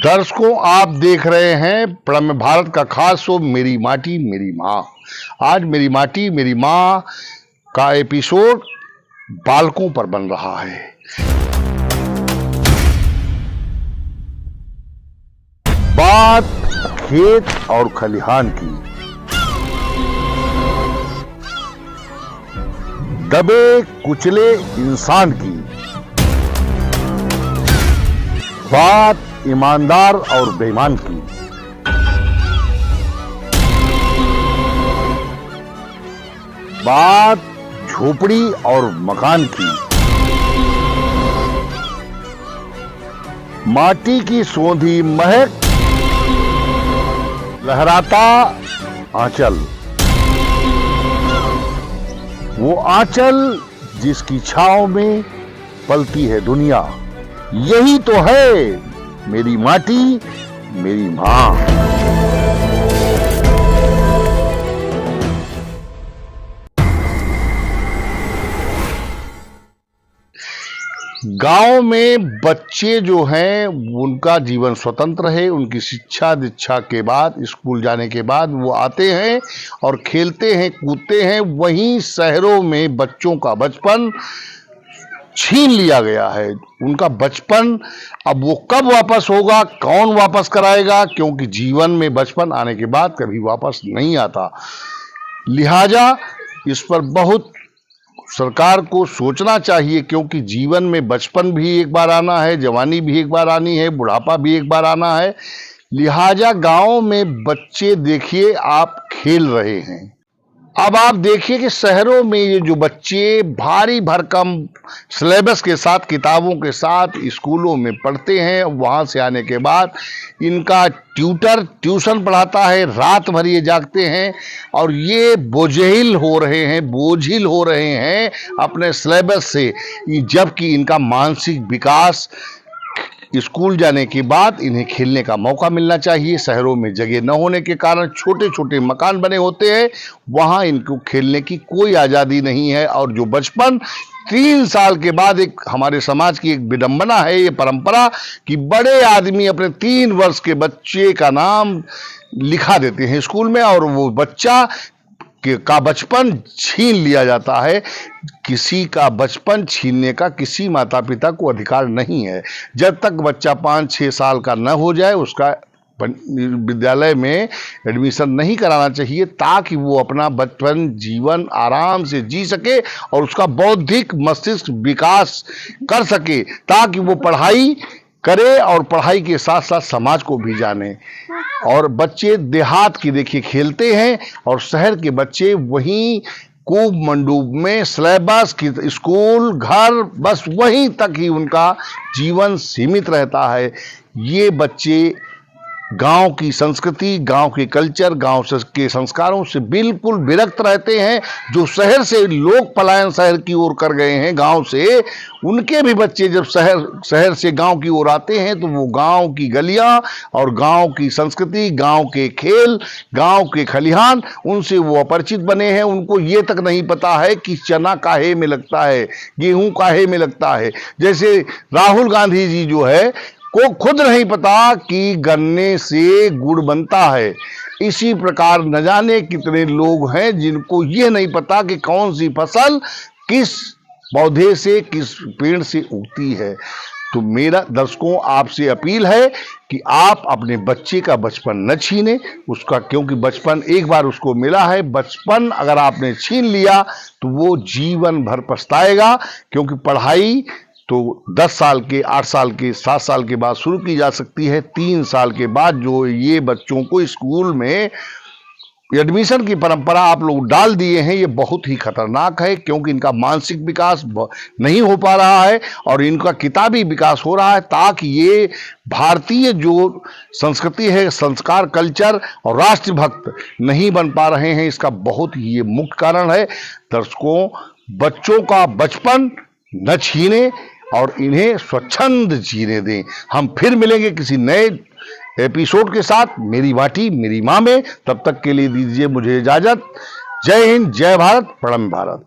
दर्शकों, आप देख रहे हैं प्रणम्य भारत का खास शो मेरी माटी मेरी माँ। आज मेरी माटी मेरी माँ का एपिसोड बालकों पर बन रहा है। बात खेत और खलिहान की, दबे कुचले इंसान की, बात ईमानदार और बेईमान की। बात झोपड़ी और मकान की। माटी की सोंधी महक, लहराता आंचल, वो आंचल जिसकी छांव में पलती है दुनिया। यही तो है मेरी माटी मेरी माँ। गांव में बच्चे जो हैं उनका जीवन स्वतंत्र है। उनकी शिक्षा दीक्षा के बाद, स्कूल जाने के बाद वो आते हैं और खेलते हैं, कूदते हैं। वहीं शहरों में बच्चों का बचपन छीन लिया गया है। उनका बचपन अब वो कब वापस होगा, कौन वापस कराएगा? क्योंकि जीवन में बचपन आने के बाद कभी वापस नहीं आता। लिहाजा इस पर बहुत सरकार को सोचना चाहिए, क्योंकि जीवन में बचपन भी एक बार आना है, जवानी भी एक बार आनी है, बुढ़ापा भी एक बार आना है। लिहाजा गांव में बच्चे देखिए आप खेल रहे हैं। अब आप देखिए कि शहरों में ये जो बच्चे भारी भरकम सिलेबस के साथ, किताबों के साथ स्कूलों में पढ़ते हैं, वहाँ से आने के बाद इनका ट्यूशन पढ़ाता है, रात भर ये जागते हैं और ये बोझिल हो रहे हैं अपने सिलेबस से। जबकि इनका मानसिक विकास, स्कूल जाने के बाद इन्हें खेलने का मौका मिलना चाहिए। शहरों में जगह न होने के कारण छोटे छोटे मकान बने होते हैं, वहां इनको खेलने की कोई आज़ादी नहीं है। और जो बचपन 3 साल के बाद, एक हमारे समाज की एक विडंबना है ये परंपरा कि बड़े आदमी अपने 3 वर्ष के बच्चे का नाम लिखा देते हैं स्कूल में और वो बच्चा का बचपन छीन लिया जाता है। किसी का बचपन छीनने का किसी माता पिता को अधिकार नहीं है। जब तक बच्चा 5-6 साल का न हो जाए उसका विद्यालय में एडमिशन नहीं कराना चाहिए, ताकि वो अपना बचपन जीवन आराम से जी सके और उसका बौद्धिक मस्तिष्क विकास कर सके, ताकि वो पढ़ाई करे और पढ़ाई के साथ साथ समाज को भी जाने। और बच्चे देहात की देखिए खेलते हैं और शहर के बच्चे वहीं कूप मंडूब में सिलेबस की, स्कूल घर, बस वहीं तक ही उनका जीवन सीमित रहता है। ये बच्चे गांव की संस्कृति, गांव के कल्चर, गांव के संस्कारों से बिल्कुल विरक्त रहते हैं। जो शहर से लोग पलायन शहर की ओर कर गए हैं गांव से, उनके भी बच्चे जब शहर से गांव की ओर आते हैं तो वो गांव की गलियां और गांव की संस्कृति, गांव के खेल, गांव के खलिहान, उनसे वो अपरिचित बने हैं। उनको ये तक नहीं पता है कि चना काहे में लगता है, गेहूं काहे में लगता है। जैसे राहुल गांधी जी जो है को खुद नहीं पता कि गन्ने से गुड़ बनता है। इसी प्रकार न जाने कितने लोग हैं जिनको ये नहीं पता कि कौन सी फसल किस पौधे से, किस पेड़ से उगती है। तो मेरा दर्शकों आपसे अपील है कि आप अपने बच्चे का बचपन न छीने उसका, क्योंकि बचपन एक बार उसको मिला है। बचपन अगर आपने छीन लिया तो वो जीवन भर पछताएगा, क्योंकि पढ़ाई तो 10 साल के, 8 साल के, 7 साल के बाद शुरू की जा सकती है। 3 साल के बाद जो ये बच्चों को स्कूल में एडमिशन की परंपरा आप लोग डाल दिए हैं, ये बहुत ही खतरनाक है, क्योंकि इनका मानसिक विकास नहीं हो पा रहा है और इनका किताबी विकास हो रहा है, ताकि ये भारतीय जो संस्कृति है, संस्कार, कल्चर और राष्ट्रभक्त नहीं बन पा रहे हैं। इसका बहुत ही ये मुख्य कारण है। दर्शकों, बच्चों का बचपन न छीने और इन्हें स्वच्छंद जीने दें। हम फिर मिलेंगे किसी नए एपिसोड के साथ मेरी माटी मेरी माँ में। तब तक के लिए दीजिए मुझे इजाजत। जय हिंद, जय भारत, प्रणम्य भारत।